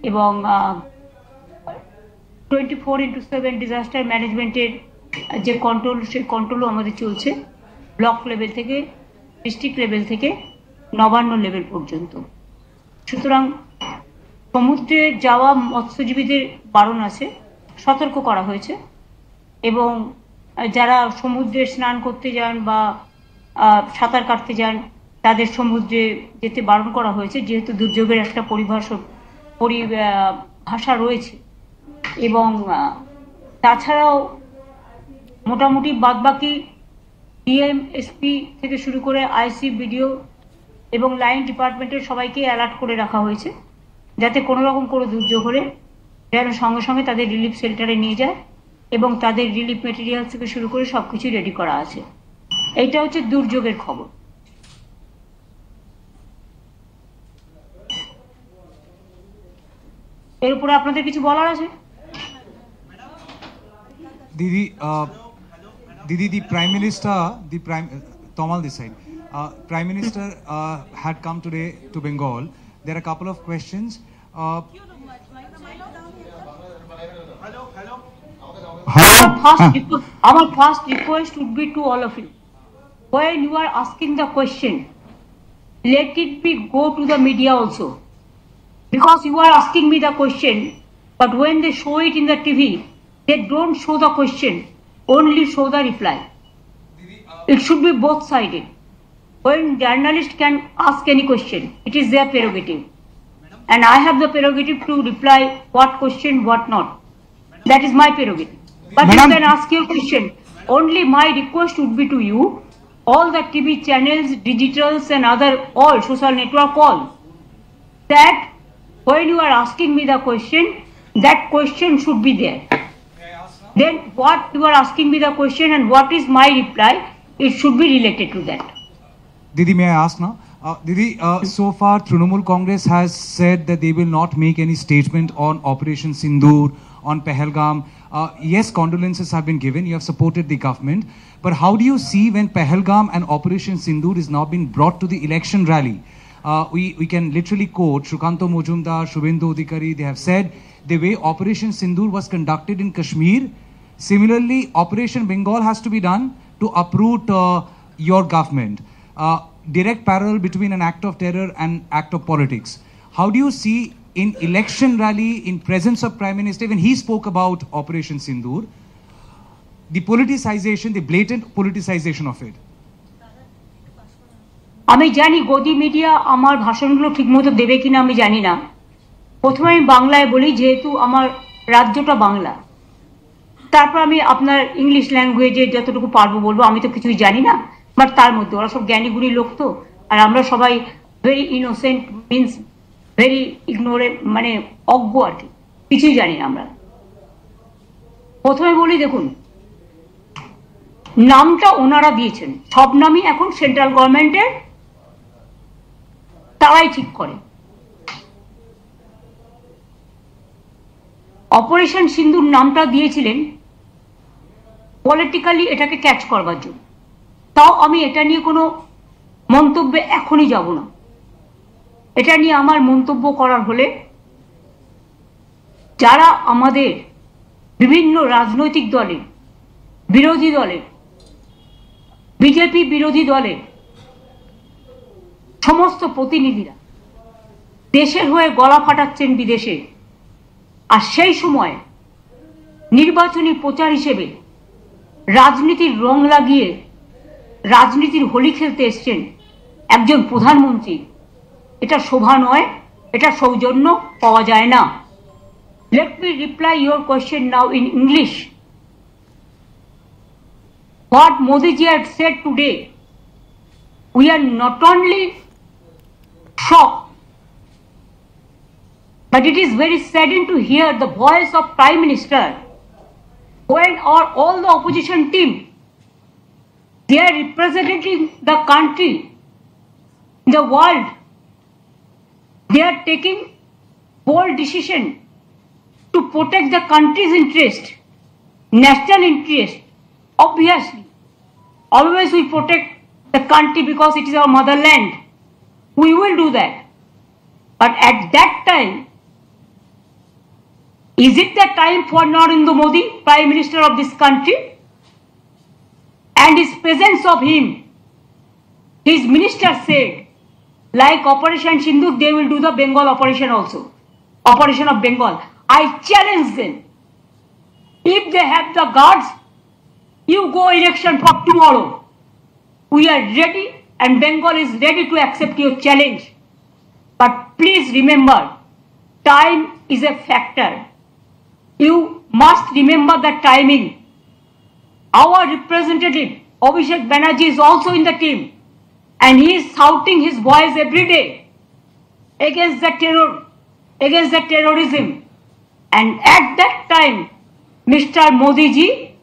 এবং 24/7 ডিজাস্টার ম্যানেজমেন্টের যে কন্ট্রোল, সেই কন্ট্রোলও আমাদের চলছে ব্লক লেভেল থেকে, ডিস্ট্রিক্ট লেভেল থেকে নবান্ন লেভেল পর্যন্ত। সুতরাং সমুদ্রে যাওয়া মৎস্যজীবীদের বারণ আছে, সতর্ক করা হয়েছে, এবং যারা সমুদ্রে স্নান করতে যান বা সাঁতার কাটতে যান তাদের সমুদ্রে যেতে বারণ করা হয়েছে, যেহেতু দুর্যোগের একটা পরিভাষা রয়েছে। এবং তাছাড়াও মোটামুটি বাদবাকি ডিএম, এসপি থেকে শুরু করে আইসি, বিডিও এবং লাইন ডিপার্টমেন্টের সবাইকে অ্যালার্ট করে রাখা হয়েছে, যাতে কোনো রকম কোনো দুর্যোগ হলে যেন সঙ্গে সঙ্গে তাদের রিলিফ শেল্টারে নিয়ে যায়, এবং তাদের রিলিফ মেটেরিয়াল থেকে শুরু করে সব কিছু রেডি করা আছে। এইটা হচ্ছে দুর্যোগের খবর। এর উপরে আপনাদের কিছু বলার আছে? Didi, the Prime Minister, Tomal this side, Prime Minister had come today to Bengal. There are a couple of questions. Our first request would be to all of you, when you are asking the question, let it be go to the media also, because you are asking me the question, but when they show it in the TV, they don't show the question, only show the reply. It should be both sided. When journalist can ask any question, it is their prerogative, and I have the prerogative to reply what question, what not. That is my prerogative. But you can ask your question. Only my request would be to you, all the TV channels, digitals and other all social network, all, that when you are asking me the question, that question should be there. Then what you are asking me the question and what is my reply, it should be related to that. Didi, may I ask now? Didi, so far Trinamool Congress has said that they will not make any statement on Operation Sindoor, on Pahalgam. Yes, condolences have been given. You have supported the government. But how do you see when Pahalgam and Operation Sindoor is now being brought to the election rally? We can literally quote Shukanto Mojumdar, Shubhendu Adhikari. They have said the way Operation Sindoor was conducted in Kashmir, similarly Operation Bengal has to be done to uproot your government. Direct parallel between an act of terror and act of politics. How do you see in election rally, in presence of Prime Minister, when he spoke about Operation Sindoor, the politicization, the blatant politicization of it? আমি জানি গদি media আমার ভাষণগুলো ঠিকমতো দেবে কিনা আমি জানি না। প্রথমে আমি বাংলায় বলি, যেহেতু আমার রাজ্যটা বাংলা, তারপর আমি আপনার ইংলিশ ল্যাঙ্গুয়েজে যতটুকু পারবো বলবো। আমি তো কিছুই জানি না, বাট তার মধ্যে ওরা সব জ্ঞানীগুণী লোক তো, আর আমরা সবাই ভেরি ইনোসেন্ট, মিনস ভেরি ইগনোরে, মানে অজ্ঞ আর কি, কিছুই জানি না আমরা। প্রথমে বলি, দেখুন, নামটা ওনারা দিয়েছেন, সব নামই এখন সেন্ট্রাল গভর্নমেন্টের, তারাই ঠিক করে। অপারেশন সিন্দুর নামটা দিয়েছিলেন পলিটিক্যালি এটাকে ক্যাচ করবার জন্য। তাও আমি এটা নিয়ে কোনো মন্তব্যে এখনই যাব না। এটা নিয়ে আমার মন্তব্য করার হলে যারা আমাদের বিভিন্ন রাজনৈতিক দলের, বিরোধী দলের, বিজেপি বিরোধী দলের সমস্ত প্রতিনিধিরা দেশের হয়ে গলা ফাটাচ্ছেন বিদেশে, আর সেই সময় নির্বাচনী প্রচার হিসেবে রাজনীতির রং লাগিয়ে রাজনীতির হোলি খেলতে এসছেন একজন প্রধানমন্ত্রী, এটা শোভা নয়, এটা সৌজন্য পাওয়া যায় না। Let me reply your question now in English. What Modi ji had said today, we are not only shocked, but it is very saddening to hear the voice of Prime Minister when all the opposition team, they are representing the country, the world. They are taking bold decision to protect the country's interest, national interest. Obviously, always we protect the country because it is our motherland. We will do that. But at that time, Is it the time for Narendra Modi, Prime Minister of this country, and his presence of him? His minister said, like Operation Sindhu, they will do the Bengal operation also. Operation of Bengal. I challenge them. If they have the guards, you go election for tomorrow. We are ready and Bengal is ready to accept your challenge. But please remember, time is a factor. You must remember the timing. Our representative, Abhishek Banerjee, is also in the team. And he is shouting his voice every day against the terror, against the terrorism. And at that time, Mr. Modi ji,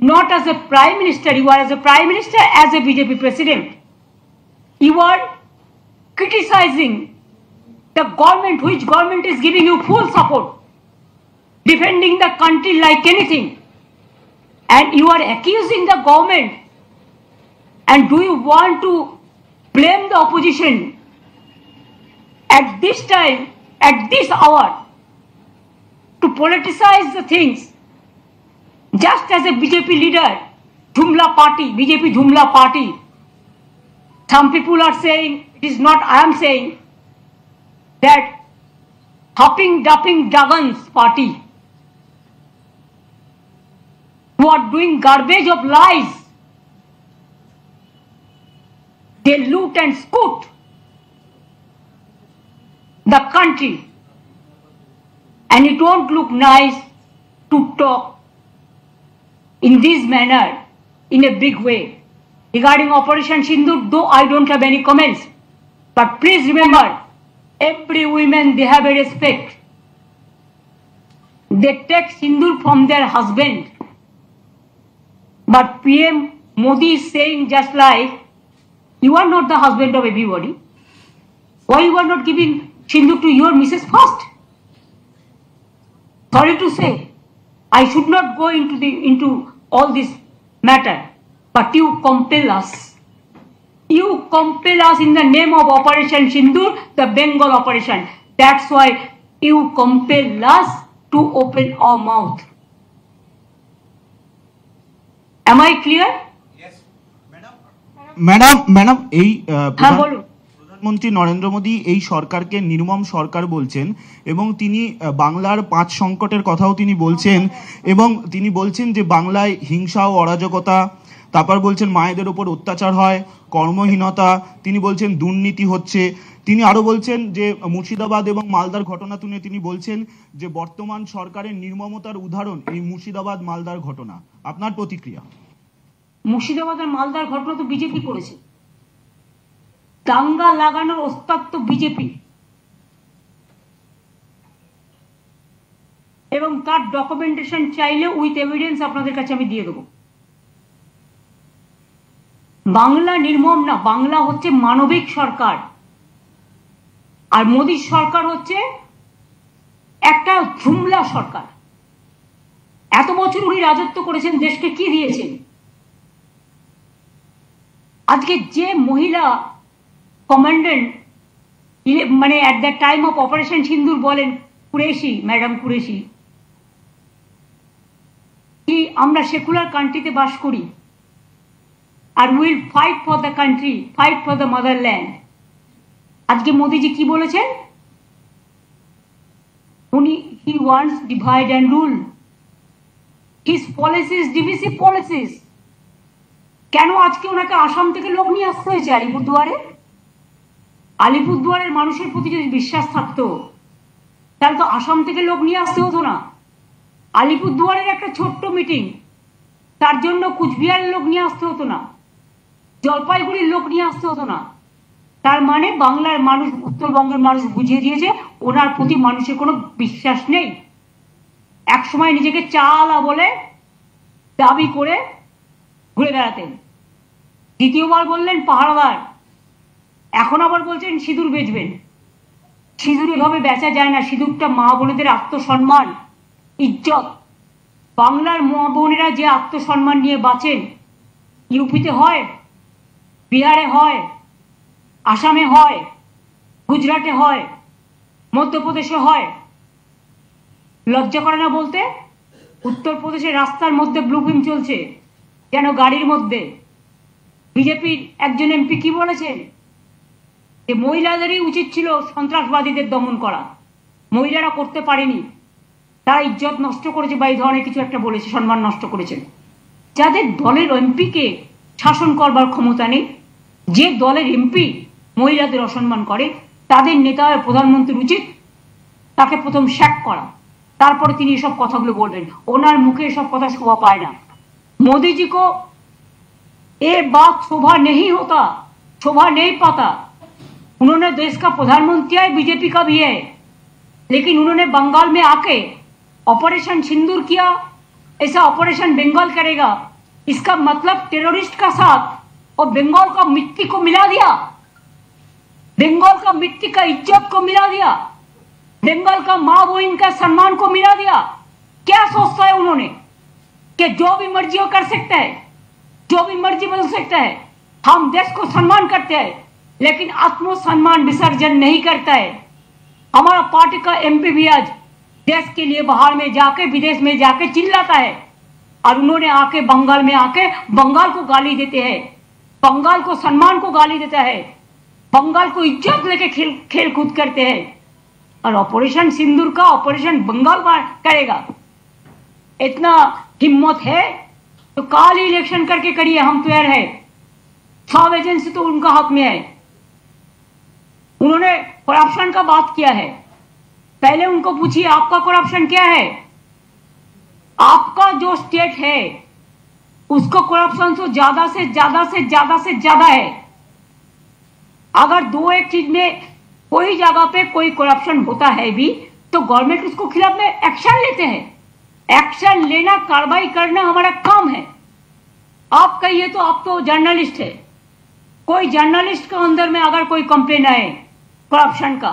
not as a Prime Minister, you are as a Prime Minister, as a BJP President, you are criticizing the government, which government is giving you full support, defending the country like anything. And you are accusing the government. And do you want to blame the opposition at this time, at this hour, to politicize the things? Just as a BJP leader, Jumla party, BJP Jumla party, some people are saying, it is not I am saying, that hopping, dupping, Daggans party, who are doing garbage of lies. They loot and scoot the country, and it won't look nice to talk in this manner, in a big way. Regarding Operation Sindhu, though I don't have any comments, but please remember, every woman, they have a respect. They take Sindhu from their husband. But PM Modi is saying just like, you are not the husband of everybody. Why you are not giving Sindhu to your Mrs. first? Sorry to say, I should not go into all this matter, but you compel us. You compel us in the name of Operation Sindhu, the Bengal operation. That's why you compel us to open our mouth. Am I clear? Madam এই প্রধানমন্ত্রী নরেন্দ্র মোদী এই সরকারকে নির্মম সরকার বলছেন এবং তিনি বাংলার 5 সংকটের কথাও তিনি বলছেন এবং তিনি বলছেন যে বাংলায় হিংসা ও অরাজকতা, তারপর বলছেন মায়েদের উপর অত্যাচার হয়, কর্মহীনতা, তিনি বলছেন দুর্নীতি হচ্ছে। তিনি আরো বলছেন যে মুর্শিদাবাদ এবং মালদার ঘটনা তুলে তিনি বলছেন যে বর্তমান সরকারের নির্মমতার উদাহরণ এই মুর্শিদাবাদ মালদার ঘটনা। আপনার প্রতিক্রিয়া? মুর্শিদাবাদ আর মালদার ঘটনা তো বিজেপি করেছে। দাঙ্গা লাগানোর ওস্তাদ তো বিজেপি, এবং তার ডকুমেন্টেশন চাইলে উইথ এভিডেন্স আপনাদের কাছে আমি দিয়ে দেবো। বাংলা নির্মম না, বাংলা হচ্ছে মানবিক সরকার, আর মোদী সরকার হচ্ছে একটা ঝুমলা সরকার। এত বছর উনি রাজত্ব করেছেন, দেশকে কি দিয়েছেন? আজকে যে মহিলা কমান্ডেন্ট মানে at the time of operation সিন্দুর বলেন, কুরেশি, ম্যাডাম কুরেশি, কি আমরা সেকুলার কান্ট্রিতে বাস করি আর will fight for the country, fight for the motherland. আজকে মোদিজি কি বলেছেন? উনি he wants divide and rule, his policies divisive policies. কেন আজকে ওনাকে আসাম থেকে লোক নিয়ে আসতে হয়েছে আলিপুরদুয়ারে? আলিপুরদুয়ারের মানুষের প্রতি যদি বিশ্বাস থাকতো তাহলে তো আসাম থেকে লোক নিয়ে আসতে হতো না। আলিপুরদুয়ারের একটা ছোট্ট মিটিং, তার জন্য কুচবিহারের লোক নিয়ে আসতে হতো না, জলপাইগুড়ির লোক নিয়ে আসতে হতো না। তার মানে বাংলার মানুষ, উত্তরবঙ্গের মানুষ বুঝিয়ে দিয়েছে ওনার প্রতি মানুষের কোনো বিশ্বাস নেই। একসময় নিজেকে চালা বলে দাবি করে ঘুরে বেড়াতেন, দ্বিতীয়বার বললেন পাহারাদার, এখন আবার বলছেন সিঁদুর বেচবেন। সিঁদুর এভাবে বেচা যায় না। সিঁদুরটা মা বোনেদের আত্মসম্মান, ইজ্জত। বাংলার মা বোনেরা যে আত্মসম্মান নিয়ে বাঁচেন, ইউপিতে হয়, বিহারে হয়, আসামে হয়, গুজরাটে হয়, মধ্যপ্রদেশে হয়, লজ্জা করে না বলতে? উত্তরপ্রদেশের রাস্তার মধ্যে ব্লু ফিল্ম চলছে যেন গাড়ির মধ্যে। বিজেপির একজন এমপি কি বলেছেন যে মহিলাদেরই উচিত ছিল সন্ত্রাসবাদীদের দমন করা, মহিলারা করতে পারেনি, তারা ইজ্জত নষ্ট করেছে বা এই ধরনের কিছু একটা বলেছে, সম্মান নষ্ট করেছেন। যাদের দলের এমপিকে শাসন করবার ক্ষমতা নেই, যে দলের এমপি মহিলাদের অসম্মান করে, তাদের নেতা প্রধানমন্ত্রীর উচিত তাকে প্রথম শ্যাক করা, তারপরে তিনি এসব কথাগুলো বলবেন। ওনার মুখে এসব কথা শোভা পায় না। मोदी जी को ये बात शोभा नहीं होता, शोभा नहीं पाता। उन्होंने देश का प्रधानमंत्री है, बीजेपी का भी है, लेकिन उन्होंने बंगाल में आके ऑपरेशन सिंदूर किया, ऐसा ऑपरेशन बंगाल करेगा, इसका मतलब टेररिस्ट का साथ और बंगाल का मिट्टी को मिला दिया, बंगाल का मिट्टी का इज्जत को मिला दिया, बंगाल का माँ बहन का सम्मान को मिला दिया। क्या सोचता है उन्होंने कि जो भी मर्जी वो कर सकता है, जो भी मर्जी बदल सकता है। हम देश को सम्मान करते हैं, लेकिन आत्मसम्मान विसर्जन नहीं करता है। हमारा पार्टी का एमपी भी आज देश के लिए बाहर में जाके, विदेश में जाके चिल्लाता है, और उन्होंने आके बंगाल में आके बंगाल को गाली देते हैं, बंगाल को सम्मान को गाली देता है, बंगाल को इज्जत लेके खेल कूद करते हैं। और ऑपरेशन सिंदूर का ऑपरेशन बंगाल करेगा, इतना हिम्मत है तो काल ही इलेक्शन करके करिए, हम तैयार है। सब एजेंसी तो उनका हाथ में है। उन्होंने करप्शन का बात किया है, पहले उनको पूछिए आपका करप्शन क्या है। आपका जो स्टेट है उसको करप्शन तो ज्यादा से ज्यादा से ज्यादा से ज्यादा है। अगर दो एक चीज में कोई जगह पे कोई करप्शन होता है भी तो गवर्नमेंट उसको खिलाफ में एक्शन लेते हैं। एक्शन लेना, कार्रवाई करना हमारा काम है। आप कहिए तो आप तो जर्नलिस्ट है, कोई जर्नलिस्ट के अंदर में अगर कोई कंप्लेन आए करप्शन का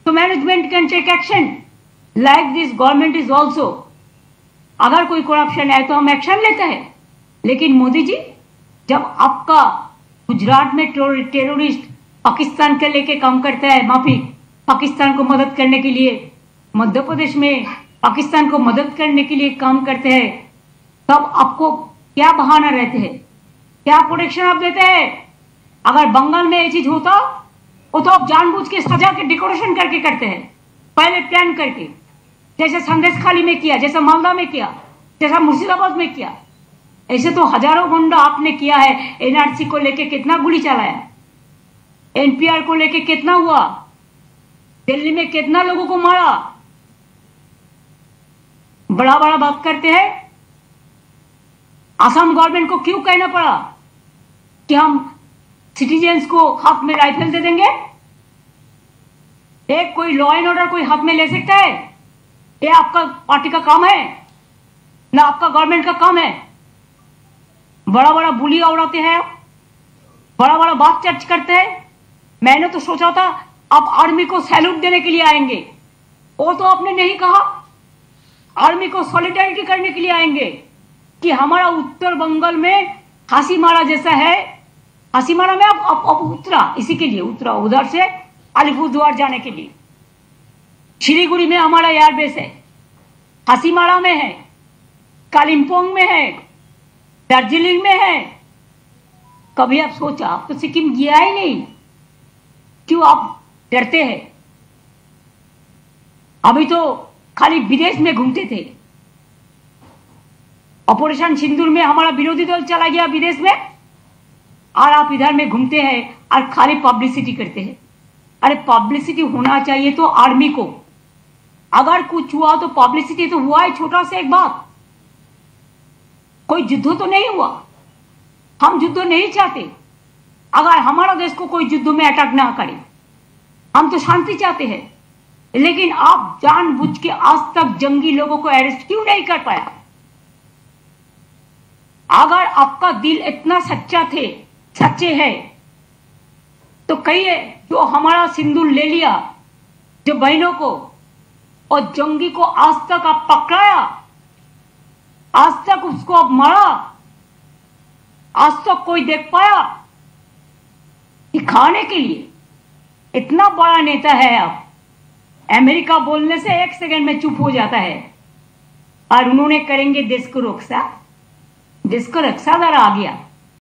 तो management can take action. Like this government is also, अगर कोई करप्शन है तो हम एक्शन लेते हैं। लेकिन मोदी जी, जब आपका गुजरात में टेररिस्ट पाकिस्तान के लेके काम करता है, माफी, पाकिस्तान को मदद करने के लिए, मध्य प्रदेश में पाकिस्तान को मदद करने के लिए काम करते हैं, तब आपको क्या बहाना रहते हैं, क्या प्रोटेक्शन आप देते हैं? अगर बंगाल में ये चीज होता वो तो आप जानबूझ के सजा के डेकोरेशन करके करते हैं, पहले प्लान करके, जैसे संदेश खाली में किया, जैसा मालदा में किया, जैसा मुर्शिदाबाद में किया। ऐसे तो हजारों गुंडा आपने किया है। एनआरसी को लेके कितना गोली चलाया, एनपीआर को लेके कितना हुआ, दिल्ली में कितना लोगों को मारा। बड़ा बड़ा बात करते हैं। असम गवर्नमेंट को क्यों कहना पड़ा कि हम सिटीजन्स को हाथ में राइफल दे देंगे? एक कोई लॉ एंड ऑर्डर कोई हाथ में ले सकता है? ये आपका पार्टी का काम है ना, आपका गवर्नमेंट का काम है? बड़ा बड़ा बुली उड़ाते हैं, बड़ा बड़ा बात चर्च करते हैं। मैंने तो सोचा था आप आर्मी को सैल्यूट देने के लिए आएंगे, वो तो आपने नहीं कहा। आर्मी को सॉलिडारिटी करने के लिए आएंगे कि हमारा उत्तर बंगाल में हासीमारा जैसा है। हासीमारा में अब उतरा, इसी के लिए उतरा, उधर से अलीपुरद्वार जाने के लिए। शिलीगुड़ी में हमारा एयरबेस है, हासीमारा में है, कालिम्पोंग में है, दार्जिलिंग में है। कभी आप सोचा? आप तो सिक्किम गया ही नहीं, क्यों आप डरते हैं? अभी तो खाली विदेश में घूमते थे। ऑपरेशन सिंदूर में हमारा विरोधी दल चला गया विदेश में, और आप इधर में घूमते हैं और खाली पब्लिसिटी करते हैं। अरे पब्लिसिटी होना चाहिए तो आर्मी को, अगर कुछ हुआ तो पब्लिसिटी तो हुआ है। छोटा सा एक बात, कोई युद्ध तो नहीं हुआ, हम युद्ध नहीं चाहते। अगर हमारा देश को कोई युद्ध में अटैक ना करे, हम तो शांति चाहते हैं। लेकिन आप जानबूझ के आज तक जंगी लोगों को अरेस्ट क्यों नहीं कर पाया? अगर आपका दिल इतना सच्चे है तो कहिए, जो हमारा सिंदूर ले लिया, जो बहनों को और जंगी को आज तक आप पकड़ाया, आज तक उसको आप मारा, आज तक कोई देख पाया? दिखाने के लिए इतना बड़ा नेता है आप। अमेरिका बोलने से 1 सेकंड में चुप हो जाता है। और उन्होंने करेंगे देश को रक्षा आ गया।